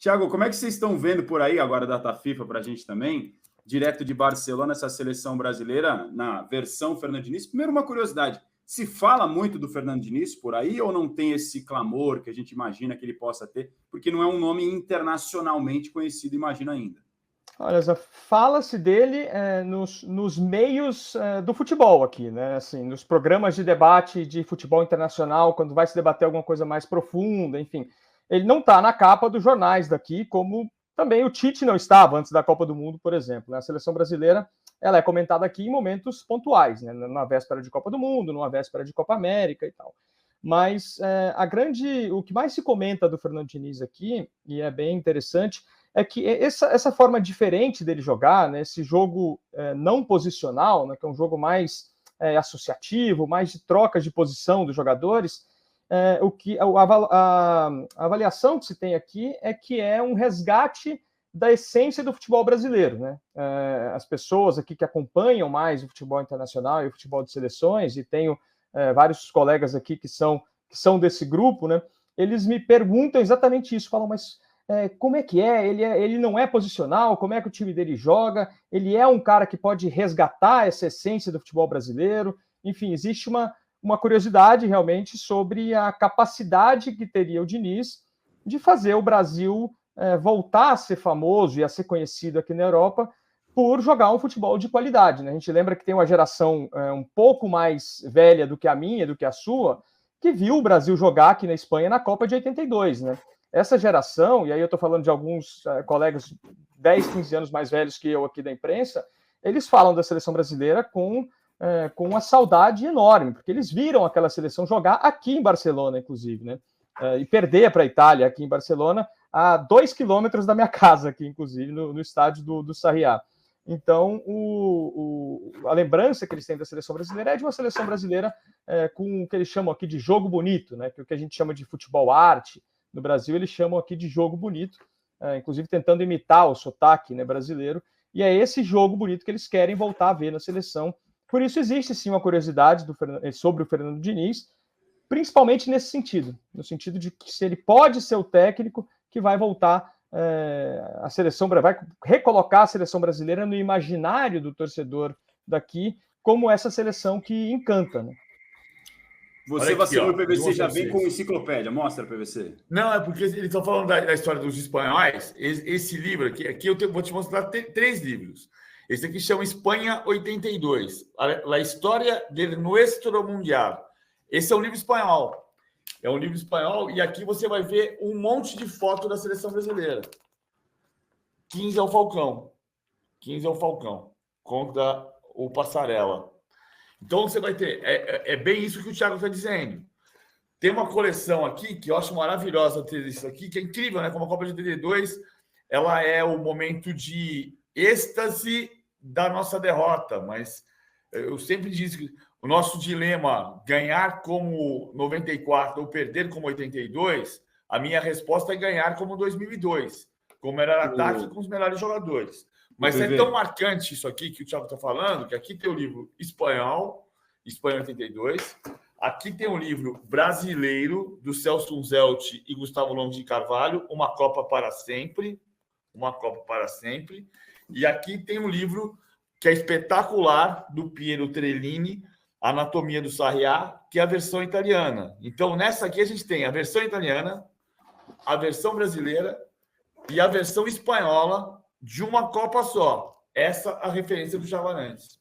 Thiago, como é que vocês estão vendo por aí agora a data FIFA para a gente também, direto de Barcelona, essa seleção brasileira na versão Fernando Diniz? Primeiro, uma curiosidade, se fala muito do Fernando Diniz por aí ou não tem esse clamor que a gente imagina que ele possa ter, porque não é um nome internacionalmente conhecido, imagina ainda? Olha, fala-se dele nos meios do futebol aqui, né? Assim, nos programas de debate de futebol internacional, quando vai se debater alguma coisa mais profunda, enfim. Ele não está na capa dos jornais daqui, como também o Tite não estava antes da Copa do Mundo, por exemplo. Né? A seleção brasileira ela é comentada aqui em momentos pontuais, né? Na véspera de Copa do Mundo, numa véspera de Copa América e tal. Mas o que mais se comenta do Fernando Diniz aqui, e é bem interessante, é que essa forma diferente dele jogar, né, esse jogo não posicional, né, que é um jogo mais associativo, mais de trocas de posição dos jogadores, a avaliação que se tem aqui é que é um resgate da essência do futebol brasileiro. Né? As pessoas aqui que acompanham mais o futebol internacional e o futebol de seleções, e tenho vários colegas aqui que são desse grupo, né, eles me perguntam exatamente isso, falam, mas como é que é? Ele não é posicional? Como é que o time dele joga? Ele é um cara que pode resgatar essa essência do futebol brasileiro? Enfim, existe uma curiosidade realmente sobre a capacidade que teria o Diniz de fazer o Brasil voltar a ser famoso e a ser conhecido aqui na Europa por jogar um futebol de qualidade. Né? A gente lembra que tem uma geração um pouco mais velha do que a minha, do que a sua, que viu o Brasil jogar aqui na Espanha na Copa de 82, né? Essa geração, e aí eu estou falando de alguns colegas 10, 15 anos mais velhos que eu aqui da imprensa, eles falam da seleção brasileira com uma saudade enorme, porque eles viram aquela seleção jogar aqui em Barcelona, inclusive, né? E perder para a Itália aqui em Barcelona, a 2 quilômetros da minha casa aqui, inclusive, no estádio do Sarriá. Então, a lembrança que eles têm da seleção brasileira é de uma seleção brasileira com o que eles chamam aqui de jogo bonito, né? Que é o que a gente chama de futebol arte. No Brasil, eles chamam aqui de jogo bonito, inclusive tentando imitar o sotaque, né, brasileiro. E é esse jogo bonito que eles querem voltar a ver na seleção. Por isso, existe sim uma curiosidade sobre o Fernando Diniz, principalmente nesse sentido, no sentido de que se ele pode ser o técnico que vai voltar a seleção, vai recolocar a seleção brasileira no imaginário do torcedor daqui como essa seleção que encanta, né? Você vacilou o PVC, já vem com enciclopédia. Mostra, PVC. Não, é porque eles estão falando da história dos espanhóis. Esse livro aqui vou te mostrar 3 livros. Esse aqui chama Espanha 82, a história del nuestro mundial. Esse é um livro espanhol. É um livro espanhol e aqui você vai ver um monte de foto da seleção brasileira. 15 é o Falcão. 15 é o Falcão contra o Passarella. Então, você vai ter... É bem isso que o Thiago está dizendo. Tem uma coleção aqui que eu acho maravilhosa ter isso aqui, que é incrível, né? Como a Copa de 82, ela é o momento de êxtase da nossa derrota. Mas eu sempre disse que o nosso dilema, ganhar como 94 ou perder como 82, a minha resposta é ganhar como 2002, como era ataque com os melhores jogadores. Mas é tão marcante isso aqui que o Thiago está falando, que aqui tem o livro espanhol, Espanha 82. Aqui tem um livro brasileiro, do Celso Unzelt e Gustavo Longo de Carvalho, Uma Copa para Sempre. Uma Copa para Sempre. E aqui tem um livro que é espetacular, do Piero Trellini, Anatomia do Sarriá, que é a versão italiana. Então, nessa aqui a gente tem a versão italiana, a versão brasileira e a versão espanhola, de uma Copa só. Essa é a referência do Chavanantes.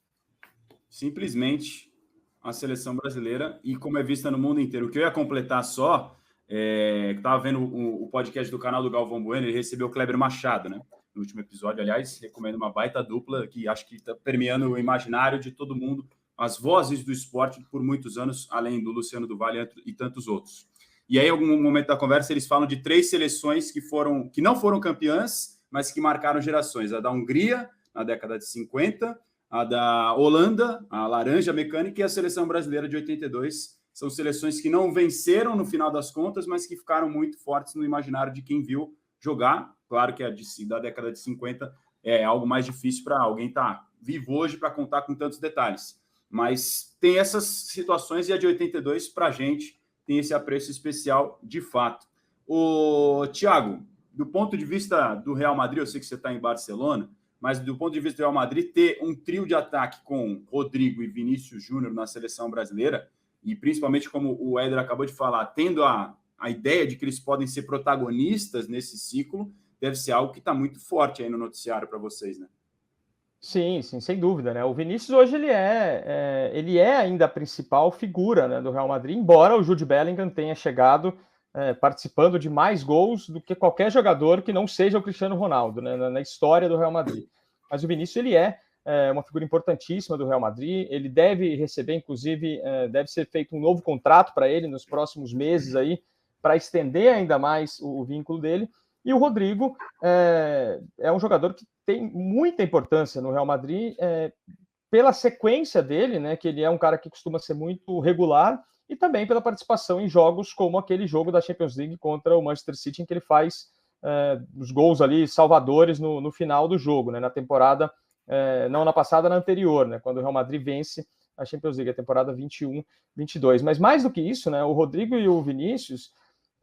Simplesmente a seleção brasileira, e como é vista no mundo inteiro. O que eu ia completar só, que estava vendo o podcast do canal do Galvão Bueno, ele recebeu o Kleber Machado, né? No último episódio, aliás, recomendo uma baita dupla, que acho que está permeando o imaginário de todo mundo, as vozes do esporte por muitos anos, além do Luciano do Vale e tantos outros. E aí, em algum momento da conversa, eles falam de 3 seleções que não foram campeãs, mas que marcaram gerações. A da Hungria, na década de 50, a da Holanda, a Laranja Mecânica, e a seleção brasileira de 82. São seleções que não venceram no final das contas, mas que ficaram muito fortes no imaginário de quem viu jogar. Claro que a da década de 50 é algo mais difícil para alguém estar vivo hoje para contar com tantos detalhes. Mas tem essas situações, e a de 82, para a gente, tem esse apreço especial de fato. Ô, Thiago, do ponto de vista do Real Madrid, eu sei que você está em Barcelona, mas do ponto de vista do Real Madrid, ter um trio de ataque com Rodrigo e Vinícius Júnior na seleção brasileira, e principalmente, como o Éder acabou de falar, tendo a ideia de que eles podem ser protagonistas nesse ciclo, deve ser algo que está muito forte aí no noticiário para vocês, né? Sim, sim, sem dúvida, né? O Vinícius hoje ele é ainda a principal figura, né, do Real Madrid, embora o Jude Bellingham tenha chegado participando de mais gols do que qualquer jogador que não seja o Cristiano Ronaldo, né, na história do Real Madrid. Mas o Vinícius ele é uma figura importantíssima do Real Madrid. Ele deve receber, inclusive, deve ser feito um novo contrato para ele nos próximos meses aí, para estender ainda mais o vínculo dele. E o Rodrigo é um jogador que tem muita importância no Real Madrid pela sequência dele, né, que ele é um cara que costuma ser muito regular, e também pela participação em jogos como aquele jogo da Champions League contra o Manchester City, em que ele faz os gols ali salvadores no final do jogo, né, na temporada, não na passada, na anterior, né, quando o Real Madrid vence a Champions League, a temporada 21-22. Mas mais do que isso, né, o Rodrigo e o Vinícius,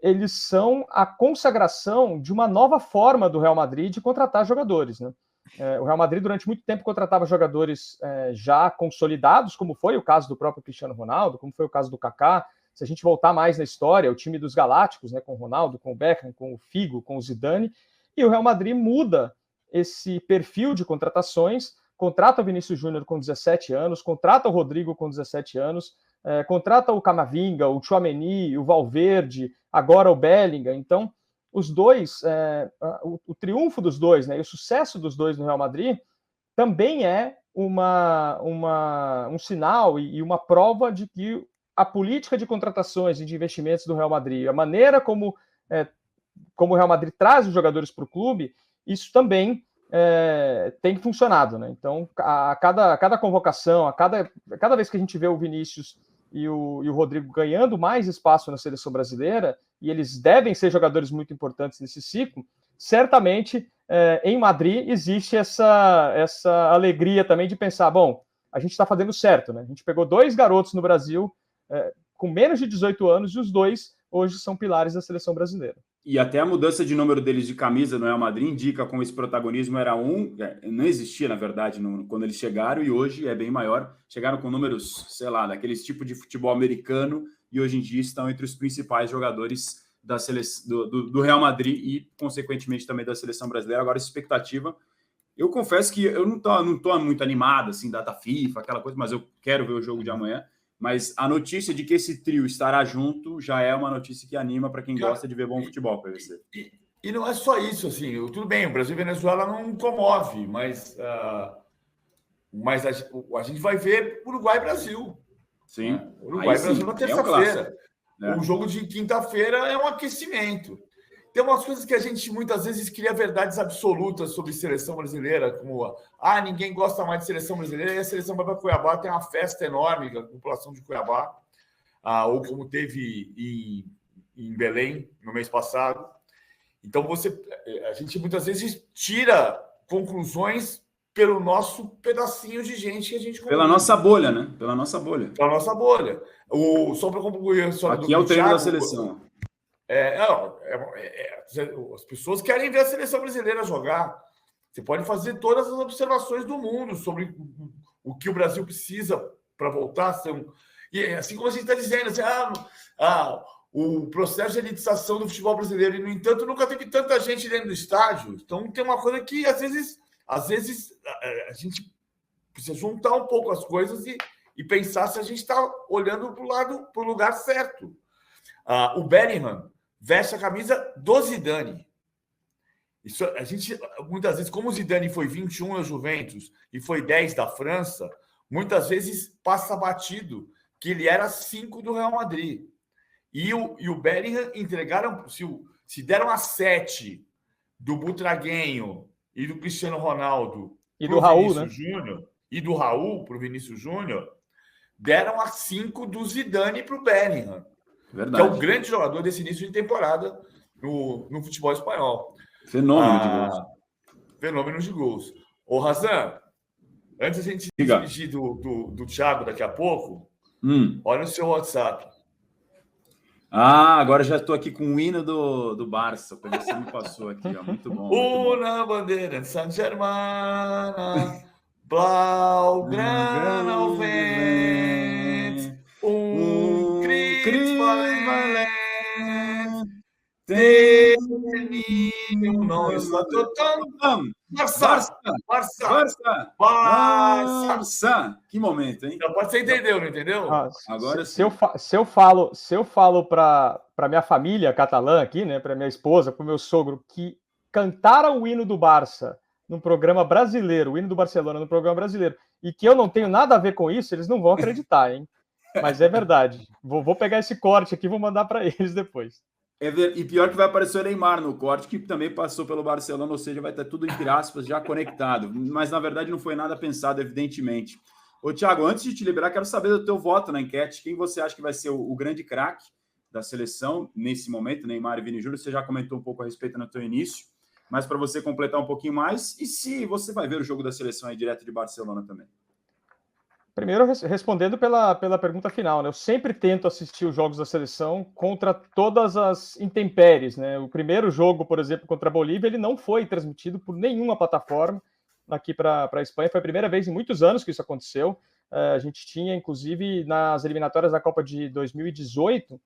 eles são a consagração de uma nova forma do Real Madrid de contratar jogadores, né? O Real Madrid, durante muito tempo, contratava jogadores já consolidados, como foi o caso do próprio Cristiano Ronaldo, como foi o caso do Kaká. Se a gente voltar mais na história, o time dos Galácticos, né, com o Ronaldo, com o Beckham, com o Figo, com o Zidane, e o Real Madrid muda esse perfil de contratações, contrata o Vinícius Júnior com 17 anos, contrata o Rodrigo com 17 anos, contrata o Camavinga, o Tchouaméni, o Valverde, agora o Bellingham. Então, os dois, o triunfo dos dois, né, e o sucesso dos dois no Real Madrid também é um sinal e uma prova de que a política de contratações e de investimentos do Real Madrid, a maneira como o Real Madrid traz os jogadores para o clube, isso também tem funcionado, né? Então, a cada convocação, cada vez que a gente vê o Vinícius e o Rodrigo ganhando mais espaço na seleção brasileira, e eles devem ser jogadores muito importantes nesse ciclo, certamente em Madrid existe essa alegria também de pensar, bom, a gente está fazendo certo, né? A gente pegou 2 garotos no Brasil com menos de 18 anos e os 2 hoje são pilares da seleção brasileira. E até a mudança de número deles de camisa no Real Madrid indica como esse protagonismo era não existia, na verdade, quando eles chegaram, e hoje é bem maior. Chegaram com números, sei lá, daqueles tipo de futebol americano, e hoje em dia estão entre os principais jogadores da do Real Madrid e, consequentemente, também da seleção brasileira. Agora, essa expectativa, eu confesso que eu não tô muito animado, assim, data FIFA, aquela coisa, mas eu quero ver o jogo de amanhã. Mas a notícia de que esse trio estará junto já é uma notícia que anima para quem gosta de ver bom futebol, PVC. E não é só isso, assim, tudo bem, o Brasil e Venezuela não comove, mas a gente vai ver Uruguai e Brasil. Sim. Né? Uruguai e Brasil na terça-feira. O jogo de quinta-feira é um aquecimento. Tem umas coisas que a gente muitas vezes cria verdades absolutas sobre seleção brasileira, como ninguém gosta mais de seleção brasileira, e a seleção vai para Cuiabá, tem uma festa enorme com a população de Cuiabá, ou como teve em Belém no mês passado. Então, a gente muitas vezes tira conclusões pelo nosso pedacinho de gente que a gente... Pela nossa bolha, né? Pela nossa bolha. Pela nossa bolha. Só para concluir... Aqui é o treino da seleção. As pessoas querem ver a seleção brasileira jogar. Você pode fazer todas as observações do mundo sobre o que o Brasil precisa para voltar. E assim como a gente está dizendo, assim, o processo de elitização do futebol brasileiro, e, no entanto, nunca teve tanta gente dentro do estádio. Então, tem uma coisa que, às vezes a gente precisa juntar um pouco as coisas e pensar se a gente está olhando para o lugar certo. O Bellingham veste a camisa do Zidane. Isso, a gente, muitas vezes, como o Zidane foi 21 na Juventus e foi 10 da França, muitas vezes passa batido que ele era 5 do Real Madrid. E o Bellingham entregaram, se deram a 7 do Butraguenho e do Cristiano Ronaldo e do Raul, Vinícius Júnior, e do Raul para o Vinícius Júnior, deram a 5 do Zidane para o Bellingham. Verdade. Que é o grande jogador desse início de temporada no futebol espanhol. Fenômeno de gols. Fenômeno de gols. Ô, Razan, antes a gente se despedir do Thiago daqui a pouco, olha o seu WhatsApp. Agora já estou aqui com o hino do Barça. O PVC me passou aqui, ó. Muito bom. Una bandeira de San Germana, Blaugrana ao vento, Cris valente, Terninho, não está tocando. Barça! Que momento, hein? Não, pode ser entendeu, não entendeu? Agora, se eu falo para minha família catalã aqui, né, para minha esposa, para o meu sogro, que cantaram o hino do Barça num programa brasileiro, o hino do Barcelona no programa brasileiro, e que eu não tenho nada a ver com isso, eles não vão acreditar, hein? Mas é verdade. Vou pegar esse corte aqui e vou mandar para eles depois. E pior que vai aparecer o Neymar no corte, que também passou pelo Barcelona, ou seja, vai estar tudo, entre aspas, já conectado. Mas, na verdade, não foi nada pensado, evidentemente. Ô, Thiago, antes de te liberar, quero saber do teu voto na enquete. Quem você acha que vai ser o grande craque da seleção nesse momento, Neymar e Vini Júnior? Você já comentou um pouco a respeito no teu início, mas para você completar um pouquinho mais, e se você vai ver o jogo da seleção aí direto de Barcelona também? Primeiro, respondendo pela pergunta final, né? Eu sempre tento assistir os jogos da seleção contra todas as intempéries, né? O primeiro jogo, por exemplo, contra a Bolívia, ele não foi transmitido por nenhuma plataforma aqui para a Espanha. Foi a primeira vez em muitos anos que isso aconteceu. A gente tinha, inclusive, nas eliminatórias da Copa de 2018,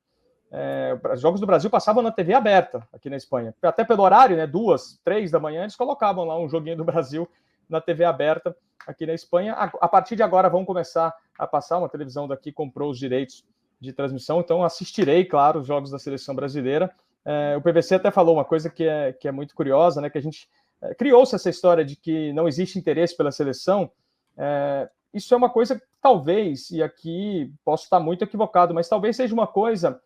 os jogos do Brasil passavam na TV aberta aqui na Espanha. Até pelo horário, né? 2, 3 da manhã, eles colocavam lá um joguinho do Brasil na TV aberta aqui na Espanha. A partir de agora vão começar a passar, uma televisão daqui comprou os direitos de transmissão, então assistirei, claro, os jogos da seleção brasileira. O PVC até falou uma coisa que é muito curiosa, né, que a gente criou-se essa história de que não existe interesse pela seleção. Isso é uma coisa que talvez, e aqui posso estar muito equivocado, mas talvez seja uma coisa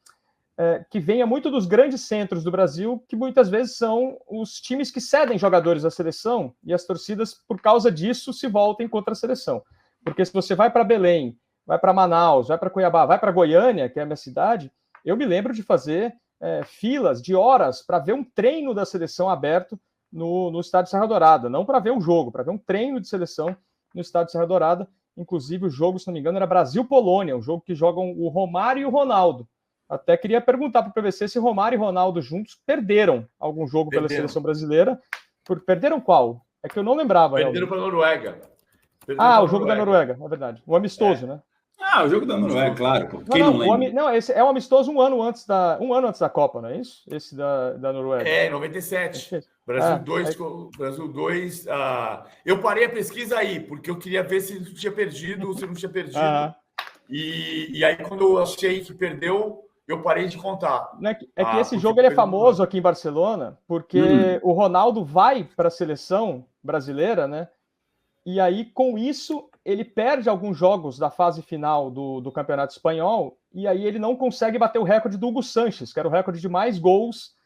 que venha muito dos grandes centros do Brasil, que muitas vezes são os times que cedem jogadores à seleção, e as torcidas, por causa disso, se voltem contra a seleção. Porque se você vai para Belém, vai para Manaus, vai para Cuiabá, vai para Goiânia, que é a minha cidade, eu me lembro de fazer filas de horas para ver um treino da seleção aberto no estádio Serra Dourada, não para ver um jogo, para ver um treino de seleção no estádio Serra Dourada. Inclusive, o jogo, se não me engano, era Brasil-Polônia, um jogo que jogam o Romário e o Ronaldo. Até queria perguntar para o PVC se Romário e Ronaldo juntos perderam algum jogo pela seleção brasileira. Perderam qual? É que eu não lembrava. Perderam para a Noruega. O jogo da Noruega, é verdade. O amistoso, né? O jogo da Noruega, claro. Quem não lembra? Esse é um amistoso um ano antes da Copa, não é isso? Esse da Noruega. Em 97. Brasil 2. Eu parei a pesquisa aí, porque eu queria ver se tinha perdido ou se não tinha perdido. E aí, quando eu achei que perdeu, eu parei de contar. Que esse jogo ele é famoso aqui em Barcelona, porque o Ronaldo vai para a seleção brasileira, né? E aí, com isso, ele perde alguns jogos da fase final do Campeonato Espanhol, e aí ele não consegue bater o recorde do Hugo Sanches, que era o recorde de mais gols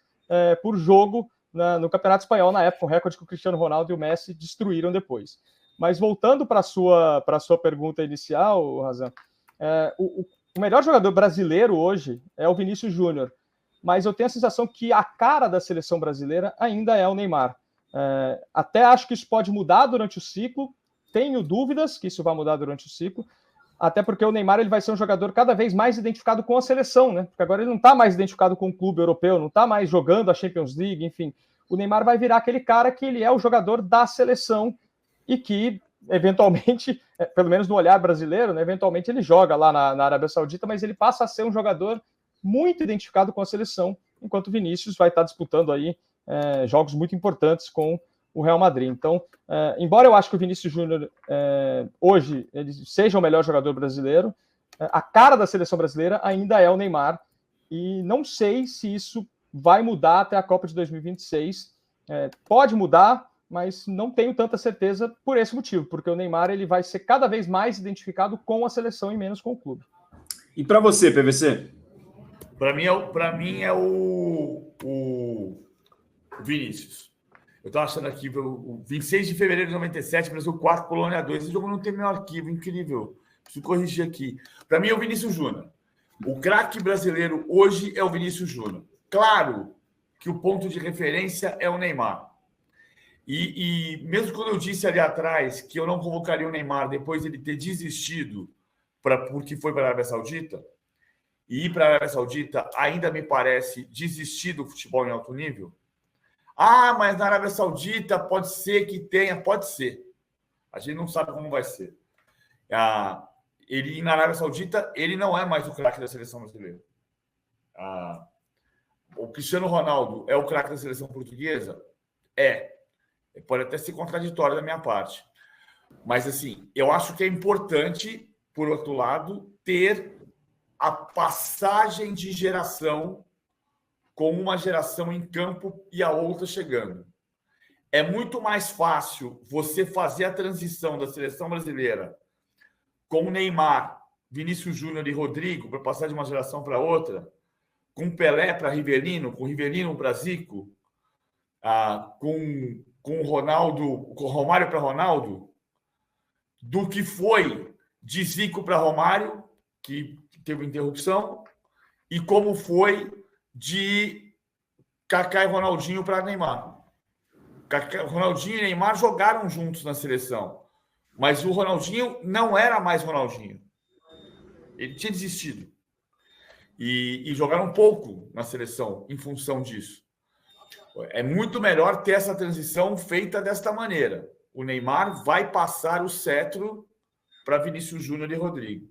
por jogo no Campeonato Espanhol na época, um recorde que o Cristiano Ronaldo e o Messi destruíram depois. Mas voltando para a sua pergunta inicial, Razan, o melhor jogador brasileiro hoje é o Vinícius Júnior, mas eu tenho a sensação que a cara da seleção brasileira ainda é o Neymar. Até acho que isso pode mudar durante o ciclo, tenho dúvidas que isso vai mudar durante o ciclo, até porque o Neymar ele vai ser um jogador cada vez mais identificado com a seleção, né? Porque agora ele não está mais identificado com o clube europeu, não está mais jogando a Champions League, enfim. O Neymar vai virar aquele cara que ele é o jogador da seleção e que, eventualmente, pelo menos no olhar brasileiro, né, eventualmente ele joga lá na Arábia Saudita, mas ele passa a ser um jogador muito identificado com a seleção, enquanto o Vinícius vai estar disputando aí jogos muito importantes com o Real Madrid. Então, embora eu acho que o Vinícius Júnior hoje ele seja o melhor jogador brasileiro, a cara da seleção brasileira ainda é o Neymar, e não sei se isso vai mudar até a Copa de 2026. Pode mudar, mas não tenho tanta certeza por esse motivo, porque o Neymar ele vai ser cada vez mais identificado com a seleção e menos com o clube. E para você, PVC? Para mim é o Vinícius. Eu estava achando aqui, o 26 de fevereiro de 97, Brasil 4, Polônia 2. Esse jogo não tem meu arquivo, incrível. Preciso corrigir aqui. Para mim é o Vinícius Júnior. O craque brasileiro hoje é o Vinícius Júnior. Claro que o ponto de referência é o Neymar. E mesmo quando eu disse ali atrás que eu não convocaria o Neymar depois de ele ter desistido porque foi para a Arábia Saudita, e ir para a Arábia Saudita ainda me parece desistir do futebol em alto nível. Ah, mas na Arábia Saudita pode ser que tenha, pode ser. A gente não sabe como vai ser. Ele na Arábia Saudita, ele não é mais o craque da seleção brasileira. O Cristiano Ronaldo é o craque da seleção portuguesa? Pode até ser contraditório da minha parte. Mas, assim, eu acho que é importante, por outro lado, ter a passagem de geração com uma geração em campo e a outra chegando. É muito mais fácil você fazer a transição da seleção brasileira com Neymar, Vinícius Júnior e Rodrigo para passar de uma geração para outra, com Pelé para Rivelino, com Rivelino para Zico, com Ronaldo, com Romário para Ronaldo, do que foi de Zico para Romário, que teve interrupção, e como foi de Kaká e Ronaldinho para Neymar. Ronaldinho e Neymar jogaram juntos na seleção, mas o Ronaldinho não era mais Ronaldinho. Ele tinha desistido. E jogaram pouco na seleção em função disso. É muito melhor ter essa transição feita desta maneira. O Neymar vai passar o cetro para Vinícius Júnior e Rodrigo.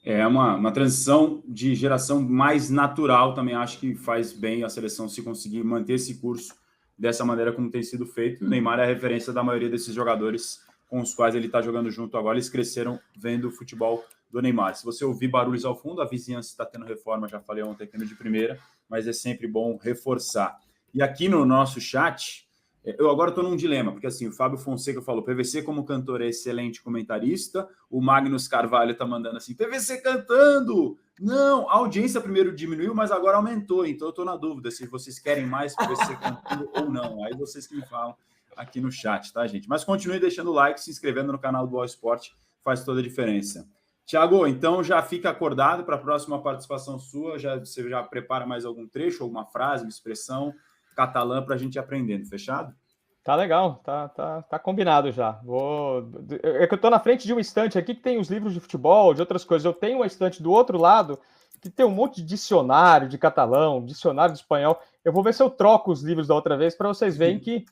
É uma transição de geração mais natural, também acho que faz bem a seleção se conseguir manter esse curso dessa maneira como tem sido feito. O Neymar é a referência da maioria desses jogadores com os quais ele está jogando junto agora. Eles cresceram vendo o futebol do Neymar. Se você ouvir barulhos ao fundo, a vizinhança está tendo reforma, já falei ontem aqui no De Primeira, mas é sempre bom reforçar. E aqui no nosso chat, eu agora estou num dilema, porque assim, o Fábio Fonseca falou, PVC como cantor é excelente comentarista, o Magnus Carvalho está mandando assim, PVC cantando! Não, a audiência primeiro diminuiu, mas agora aumentou, então eu estou na dúvida se vocês querem mais PVC cantando ou não, aí vocês que me falam aqui no chat, tá, gente? Mas continue deixando o like, se inscrevendo no canal do All Sport, faz toda a diferença. Tiago, então já fica acordado para a próxima participação sua, você já prepara mais algum trecho, alguma frase, uma expressão catalã para a gente ir aprendendo, fechado? Tá legal, tá combinado já. É que eu tô na frente de um estante aqui que tem os livros de futebol, de outras coisas. Eu tenho uma estante do outro lado que tem um monte de dicionário de catalão, dicionário de espanhol. Eu vou ver se eu troco os livros da outra vez para vocês verem que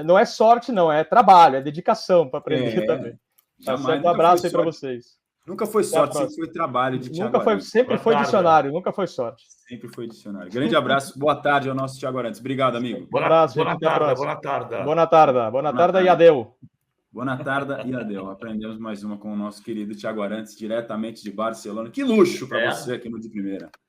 não é sorte, não, é trabalho, é dedicação para aprender também. Tá certo? Um abraço aí para vocês. Nunca foi sorte, sempre foi trabalho de Thiago Arantes. Sempre foi dicionário, nunca foi sorte. Sempre foi dicionário. Grande abraço, boa tarde ao nosso Thiago Arantes. Obrigado, amigo. Um abraço, gente. Boa tarde e adeu. Boa tarde e adeu. Aprendemos mais uma com o nosso querido Thiago Arantes, diretamente de Barcelona. Que luxo para você aqui no De Primeira.